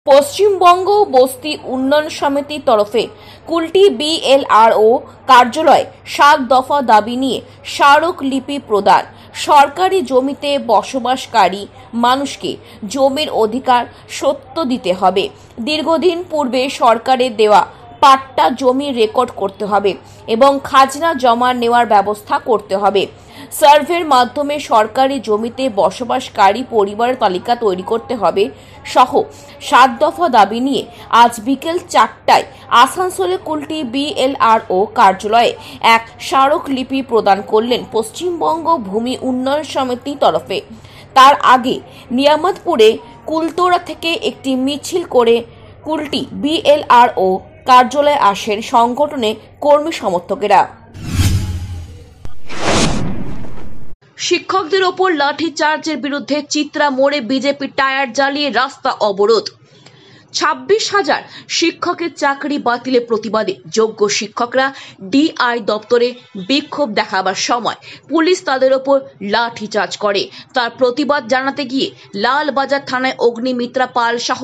পশ্চিমবঙ্গ বস্তি উন্নয়ন সমিতির তরফে কুলটি বিএলআরও কার্যালয়ে ৭ দফা দাবি নিয়ে স্মারকলিপি প্রদান। সরকারি জমিতে বসবাসকারী মানুষকে জমির অধিকার সত্য দিতে হবে। দীর্ঘদিন পূর্বে সরকারের দেওয়া পাট্টা জমি রেকর্ড করতে হবে এবং খাজনা জমা নেওয়ার ব্যবস্থা করতে হবে। সার্ভের মাধ্যমে সরকারি জমিতে বসবাসকারী পরিবারের তালিকা তৈরি করতে হবে সহ ৭ দফা দাবি নিয়ে আজ বিকেল ৪টায় আসানসোলে কুলটি বিএলআরও কার্যালয়ে এক স্মারকলিপি প্রদান করলেন পশ্চিমবঙ্গ ভূমি উন্নয়ন সমিতির তরফে। তার আগে নিয়ামতপুরে কুলতোড়া থেকে একটি মিছিল করে কুলটি বিএলআরও কার্যালয়ে আসেন সংগঠনের কর্মী সমর্থকেরা। শিক্ষকদের ওপর লাঠিচার্জের বিরুদ্ধে চিত্রা মোড়ে বিজেপি টায়ার জ্বালিয়ে রাস্তা অবরোধ। ২৬,০০০ শিক্ষকের চাকরি বাতিলের প্রতিবাদে যোগ্য শিক্ষকরা ডিআই দপ্তরে বিক্ষোভ দেখাবার সময় পুলিশ তাদের ওপর লাঠিচার্জ করে। তার প্রতিবাদ জানাতে গিয়ে লালবাজার থানায় অগ্নিমিত্রা পাল সহ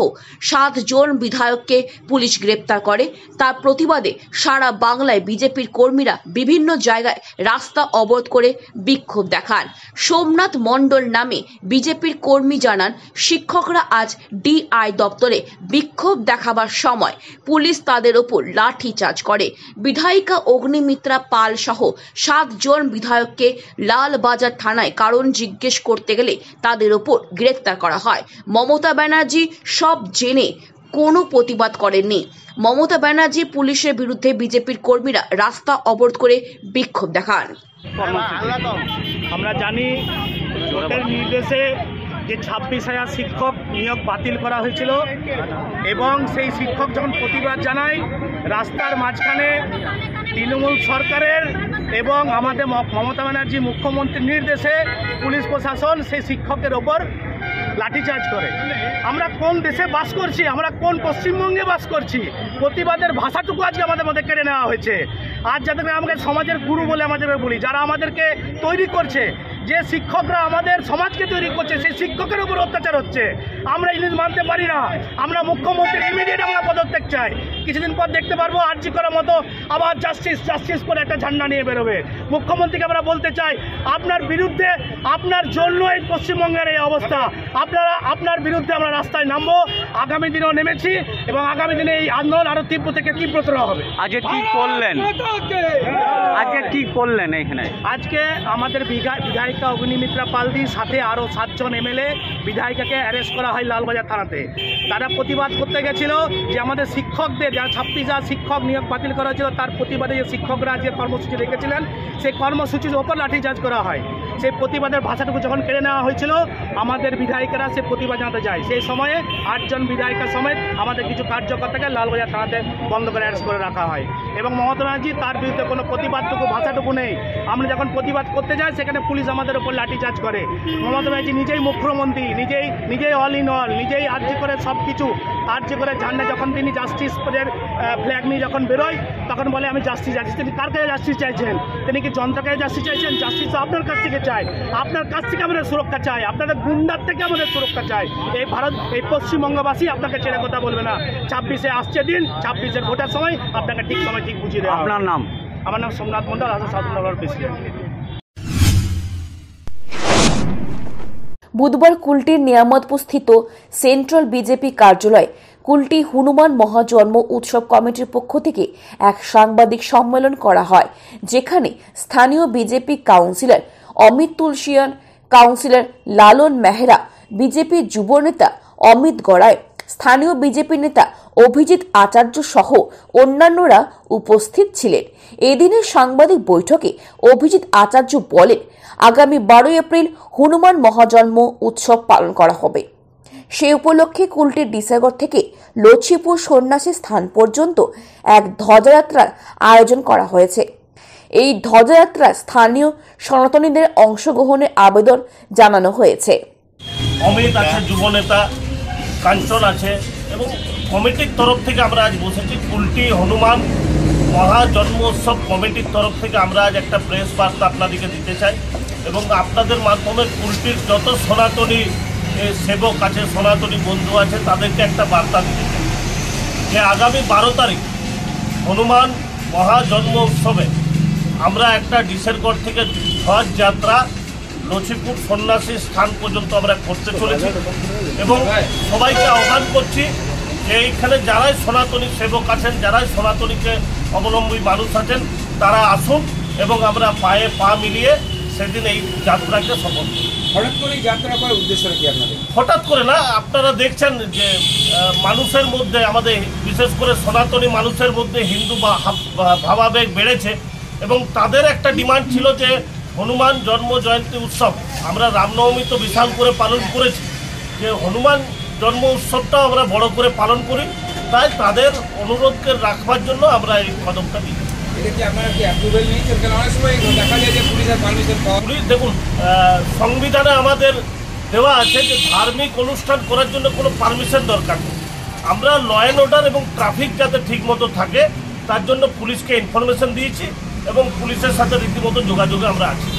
৭ জন বিধায়ককে পুলিশ গ্রেপ্তার করে। তার প্রতিবাদে সারা বাংলায় বিজেপির কর্মীরা বিভিন্ন জায়গায় রাস্তা অবরোধ করে বিক্ষোভ দেখান। সোমনাথ মণ্ডল নামে বিজেপির কর্মী জানান, শিক্ষকরা আজ ডিআই দপ্তরে বিক্ষোভ দেখাবার সময় পুলিশ তাদের ওপর লাঠিচার্জ করে। বিধায়িকা অগ্নিমিত্রা পাল সহ ৭ জন বিধায়ককে লালবাজার থানায় কারণ জিজ্ঞেস করতে গেলে তাদের ওপর গ্রেফতার করা হয়। মমতা ব্যানার্জি সব জেনে কোনো প্রতিবাদ করেননি। মমতা ব্যানার্জি পুলিশের বিরুদ্ধে বিজেপির কর্মীরা রাস্তা অবরোধ করে বিক্ষোভ দেখান। আমরা জানি কোর্টের নির্দেশে যে ২৬,০০০ শিক্ষক নিয়োগ বাতিল করা হয়েছিল এবং সেই শিক্ষক যখন প্রতিবাদ জানায়, রাস্তার মাঝখানে তৃণমূল সরকারের এবং আমাদের মমতা ব্যানার্জি মুখ্যমন্ত্রীর নির্দেশে পুলিশ প্রশাসন সেই শিক্ষকের ওপর লাঠিচার্জ করে। আমরা কোন দেশে বাস করছি? আমরা কোন পশ্চিমবঙ্গে বাস করছি? প্রতিবাদের ভাষাটুকু আজকে আমাদের মধ্যে কেড়ে নেওয়া হয়েছে। আজ যাদেরকে আমাদের সমাজের গুরু বলে আমাদের বলি, যারা আমাদেরকে তৈরি করছে, যে শিক্ষকরা আমাদের সমাজকে তৈরি করছে, সেই শিক্ষকের উপর অত্যাচার হচ্ছে। আমরা এই জিনিস মানতে পারি না। আমরা মুখ্যমন্ত্রীর ইমিডিয়েট আমরা পদত্যাগ চাই। কিছুদিন পর দেখতে পারবো আরজি করার মতো আবার জাস্টিস জাস্টিস করে একটা ঝান্ডা নিয়ে বেরোবে। মুখ্যমন্ত্রীকে আমরা বলতে চাই, আপনার বিরুদ্ধে, আপনার জন্য এই পশ্চিমবঙ্গের এই অবস্থা। আপনার বিরুদ্ধে আমরা রাস্তায় নামবো, আগামী দিনেও নেমেছি এবং আগামী দিনে এই আন্দোলন আরো তীব্র থেকে তীব্রতর হবে। আজকে কি করলেন এখানে? আজকে আমাদের বিধায়িকা অগ্নিমিত্রা পালদির সাথে আরও ৭ জন এমএলএ বিধায়িকাকে অ্যারেস্ট করা হয় লালবাজার থানাতে। তারা প্রতিবাদ করতে গেছিল যে আমাদের শিক্ষকদের, যারা ২৬,০০০ শিক্ষক নিয়োগ বাতিল করা হয়েছিল, তার প্রতিবাদে যে শিক্ষকরা যে কর্মসূচি রেখেছিলেন, সেই কর্মসূচির ওপর লাঠিচার্জ করা হয়। সেই প্রতিবাদের ভাষাটুকু যখন কেড়ে নেওয়া হয়েছিল, আমাদের বিধায়িকারা সে প্রতিবাদ জানাতে যায়। সেই সময়ে ৮ জন বিধায়িকা সমেত আমাদের কিছু কার্যকর্তাকে লালবাজার থানাতে বন্ধ করে অ্যারেস্ট করে রাখা হয় এবং মমতা ব্যানার্জি তার বিরুদ্ধে কোনো প্রতিবাদটুকু ভাষাটুকু নেই। আমরা যখন প্রতিবাদ করতে যাই, সেখানে পুলিশ আমাদের ওপর লাঠিচার্জ করে। মমতা ব্যানার্জি নিজেই মুখ্যমন্ত্রী, নিজেই অল ইন অল, নিজেই আর্জি করে সব কিছু আর্জি করে ঝান্ডা, যখন তিনি জাস্টিস ফ্ল্যাগ নিয়ে যখন বেরোয়, তখন বলে আমি জাস্টিস চাইছি। তিনি কার কাছে জাস্টিস চাইছেন? তিনি কি জনতাকে জাস্টিস চাইছেন? জাস্টিস আপনার কাছ থেকে চাই, আপনার কাছ থেকে আমাদের সুরক্ষা চাই, আপনাদের গুন্ডার থেকে আমাদের সুরক্ষা চাই। এই পশ্চিমবঙ্গবাসী আপনাকে ছেড়ে কথা বলবে না। ২৬-এ আসছে দিন, ২৬-এর ভোটের সময় আপনাকে ঠিক সময় ঠিক বুঝিয়ে দেওয়া। আপনার নাম? আমার নাম সোমনাথ মণ্ডল, সাধারণ প্রেসিডেন্ট। বুধবার কুলটির নিয়ামতপুর স্থিত সেন্ট্রাল বিজেপি কার্যালয়ে কুলটি হনুমান মহাজন্ম উৎসব কমিটির পক্ষ থেকে এক সাংবাদিক সম্মেলন করা হয়, যেখানে স্থানীয় বিজেপি কাউন্সিলর অমিত তুলসিয়ান, কাউন্সিলর লালন মেহরা, বিজেপি যুব নেতা অমিত গড়াই, স্থানীয় বিজেপি নেতা অভিজিৎ আচার্য সহ অন্যান্যরা উপস্থিত ছিলেন। এদিনের সাংবাদিক বৈঠকে অভিজিৎ আচার্য বলেন, আগামী ১২ এপ্রিল হনুমান মহাজন্ম উৎসব পালন করা হবে। সে উপলক্ষে কুলটির ডিসাগর থেকে লক্ষ্মীপুর সন্ন্যাসী স্থান পর্যন্ত এক ধ্বজাযাত্রার আয়োজন করা হয়েছে। এই ধ্বজাযাত্রায় স্থানীয় সনাতনীদের অংশগ্রহণের আবেদন জানানো হয়েছে। অমিত আছে, যুব নেতা কাঞ্চন আছে এবং কমিটির তরফ থেকে আমরা আজ বসেছি। কুলটি হনুমান মহাজন্মোৎসব কমিটির তরফ থেকে আমরা আজ একটা প্রেস বার্তা আপনাদেরকে দিতে চাই এবং আপনাদের মাধ্যমে কুলটির যত সনাতনী সেবক আছে, সনাতনী বন্ধু আছে, তাদেরকে একটা বার্তা দিতে চাই যে আগামী 12 তারিখ হনুমান মহাজন্ম উৎসবে আমরা একটা ডিসেরগড় থেকে ধ্বজ যাত্রা লছিপুর সন্ন্যাসী স্থান পর্যন্ত আমরা করতে চলেছি এবং সবাইকে আহ্বান করছি যে এইখানে যারাই সনাতনী সেবক আছেন, যারাই সনাতনীকে অবলম্বী মানুষ আছেন, তারা আসুন এবং আমরা পায়ে পা মিলিয়ে সেদিন এই যাত্রাকে সফল করি। হঠাৎ করে যাত্রা করার উদ্দেশ্যটা কি আপনাদের? হঠাৎ করে না, আপনারা দেখছেন যে মানুষের মধ্যে, আমাদের বিশেষ করে সনাতনী মানুষের মধ্যে হিন্দু ভাবাবেগ বেড়েছে এবং তাদের একটা ডিমান্ড ছিল যে হনুমান জন্ম জয়ন্তী উৎসব, আমরা রামনবমী তো বিশাল করে পালন করেছি, যে হনুমান জন্ম উৎসবটাও আমরা বড় করে পালন করি, তাই তাদের অনুরোধকে রাখবার জন্য আমরা এই কদমটা নিই। এটা কি আপনারা কি অ্যাপ্রুভেল নিয়েছেন? কারণ অনেক সময় দেখা যায় যে পুলিশের পারমিশন পাওয়া। পুলিশ দেখুন, সংবিধানে আমাদের দেওয়া আছে যে ধার্মিক অনুষ্ঠান করার জন্য কোনো পারমিশন দরকার নেই। আমরা ল অ্যান্ড অর্ডার এবং ট্রাফিক যাতে ঠিকমতো থাকে তার জন্য পুলিশকে ইনফরমেশন দিয়েছি এবং পুলিশের সাথে রীতিমতো যোগাযোগে আমরা আছি।